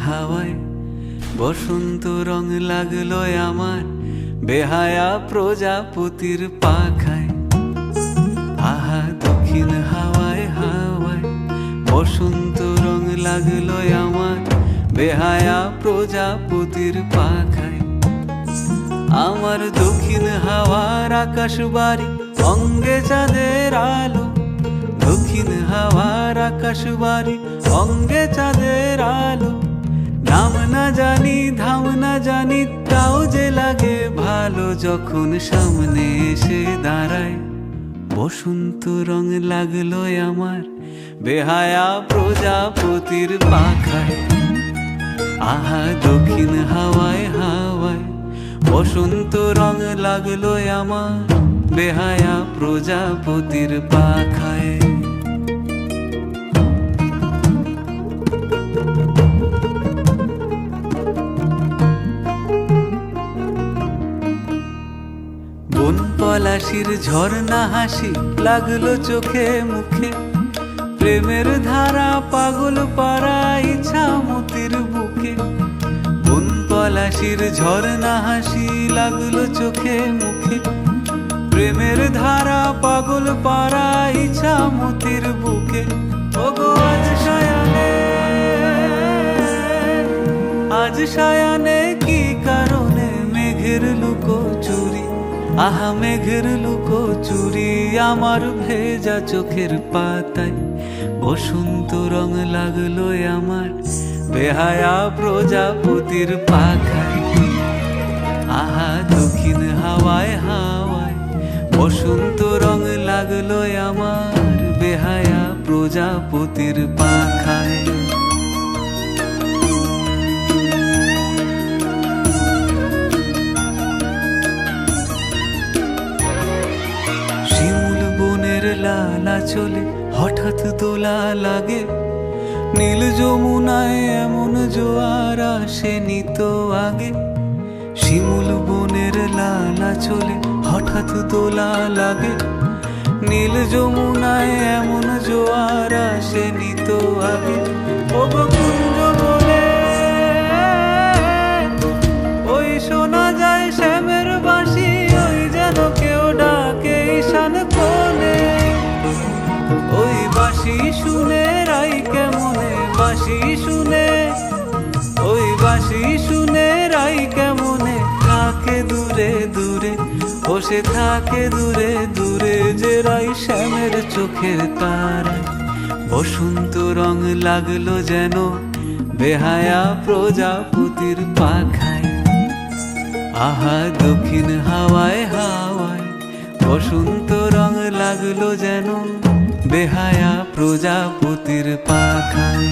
হাওয়ায় বসন্ত রং লাগলো আমার বেহায়া প্রজাপতির পাখায়। আহা দক্ষিণ হাওয়ায় হাওয়ায় বসন্ত রং লাগলো আমার বেহায়া প্রজাপতির পাখায়। আমার দক্ষিণ হাওয়ার আকাশ বাড়ি অঙ্গে চাঁদের আলো, দক্ষিণ হাওয়ার আকাশ বাড়ি অঙ্গে চাঁদের আলো। নাম না জানি ধাম না জানি তাও যে লাগে ভালো যখন সামনে এসে দাঁড়ায়। বসন্ত রং লাগলো আমার বেহায়া প্রজাপতির পাখায়। আহা দক্ষিণ হাওয়ায় হাওয়ায় বসন্ত রং লাগলো আমার বেহায়া প্রজাপতির পাখায়। বন পলাশির ঝর্ণা হাসি লাগলো চোখে মুখে, প্রেমের ধারা পাগল পাড়া ইচ্ছা মতির বুকে। বন পলাশির ঝর্ণা হাসি লাগলো চোখে মুখে, প্রেমের ধারা পাগল পাড়া ইচ্ছা মতির বুকে। ওগো আজ সায়ানে, আজ সায়ানে কি কারণে মেঘের লুকোচুরি, আহা মেঘের লুকোচুরি আমার ভেজা চোখের পাতায়। বসন্ত রং লাগলো আমার বেহায়া প্রজাপতির পাখায়। আহা দক্ষিণ হাওয়ায় হাওয়ায় বসন্ত রং লাগলো আমার বেহায়া প্রজাপতির পাখায়। শিমুল বনের লালা চলে হঠাৎ দোলা লাগে, নীল যমুনায় এমন জোয়ার আসেনি তো আগে। শিমুল বনের লালা চলে হঠাৎ দোলা লাগে, নীল যমুনায় এমন জোয়ার আসেনি তো আগে। ওগো কুঞ্জ বলে ওই শোনা যায় শ্যামের বাঁশি, ওই যেন কেউ ডাকে ঈশান কোণে। ওই বাঁশি শুনে রাই কেমনে, বাঁশি শুনে, ওই বাঁশি শুনে রাই কেমনে থাকে দূরে দূরে। ও সে থাকে দূরে দূরে যে রাই শ্যামের চোখের তারায়। বসন্ত রং লাগলো যেন বেহায়া প্রজাপতির পাখায়। আহা দক্ষিণ হাওয়ায় হাওয়ায় বসন্ত রং লাগলো যেন বেহায়া প্রজাপতির পাখায়।